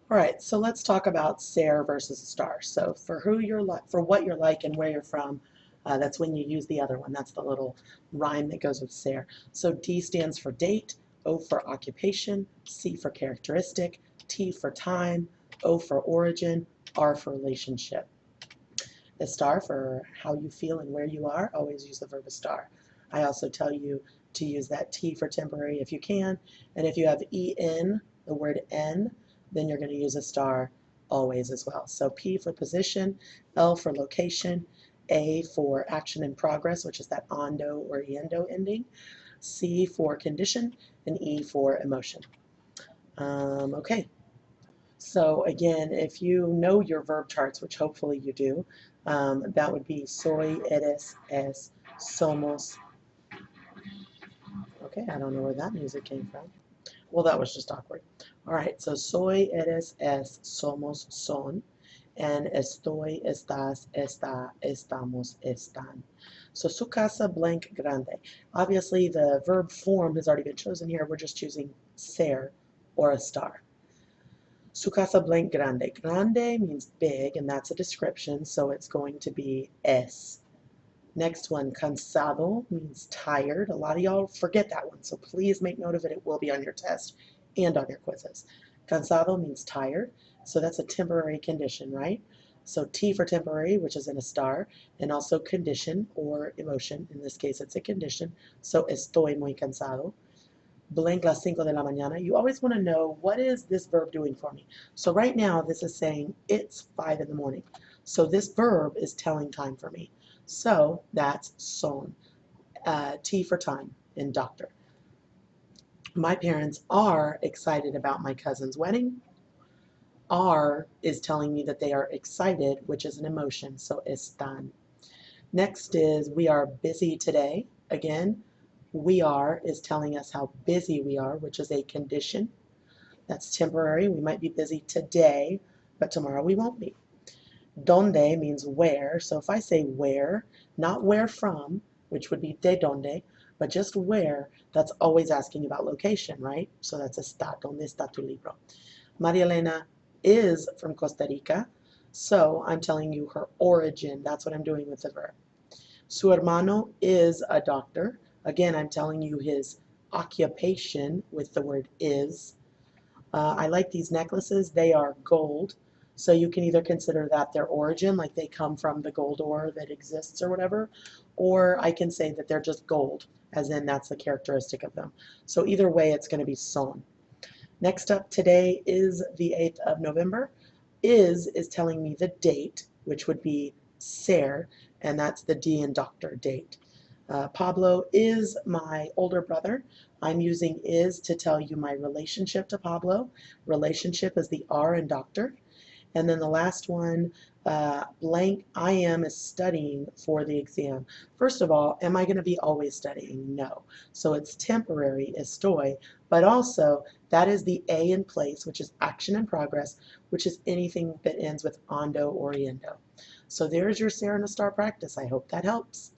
All right, so let's talk about ser versus star. So for who you're like, for what you're like and where you're from, that's when you use the other one. That's the little rhyme that goes with ser. So D stands for date, O for occupation, C for characteristic, T for time, O for origin, R for relationship. Estar for how you feel and where you are, always use the verb estar. I also tell you to use that T for temporary if you can, and if you have en, the word en, then you're going to use estar always as well. So P for position, L for location, A for action in progress, which is that ando or yendo ending, C for condition, and E for emotion. Okay, so again, if you know your verb charts, which hopefully you do, that would be soy, eres, es, somos. Okay, I don't know where that music came from. Well, that was just awkward. All right, so soy, eres, es, somos, son, and estoy, estás, está, estamos, están. So su casa blank grande. Obviously, the verb form has already been chosen here. We're just choosing ser or estar. Su casa blank grande. Grande means big, and that's a description, so it's going to be es. Next one, cansado means tired. A lot of y'all forget that one, so please make note of it. It will be on your test and on your quizzes. Cansado means tired, so that's a temporary condition, right? So T for temporary, which is in estar, and also condition or emotion. In this case, it's a condition. So estoy muy cansado. Blank las 5 de la mañana. You always want to know, what is this verb doing for me? So right now, this is saying it's 5 in the morning. So this verb is telling time for me. So that's son, T for time in doctor. My parents are excited about my cousin's wedding. Are is telling me that they are excited, which is an emotion, so están. Next is we are busy today. Again, we are is telling us how busy we are, which is a condition. That's temporary. We might be busy today, but tomorrow we won't be. Donde means where. So if I say where, not where from, which would be de donde, but just where, that's always asking about location, right? So that's está. Donde está tu libro? Maria Elena is from Costa Rica, so I'm telling you her origin. That's what I'm doing with the verb. Su hermano is a doctor. Again, I'm telling you his occupation with the word is. I like these necklaces. They are gold. So you can either consider that their origin, like they come from the gold ore that exists or whatever, or I can say that they're just gold, as in that's the characteristic of them. So either way, it's going to be son. Next up, today is the 8th of November. Is telling me the date, which would be ser, and that's the D in doctor, date. Pablo is my older brother. I'm using is to tell you my relationship to Pablo. Relationship is the R in doctor. And then the last one, blank, I am is studying for the exam. First of all, am I going to be always studying? No. So it's temporary, estoy, but also that is the A in place, which is action in progress, which is anything that ends with ando or yendo. So there's your Sarah and a Star practice. I hope that helps.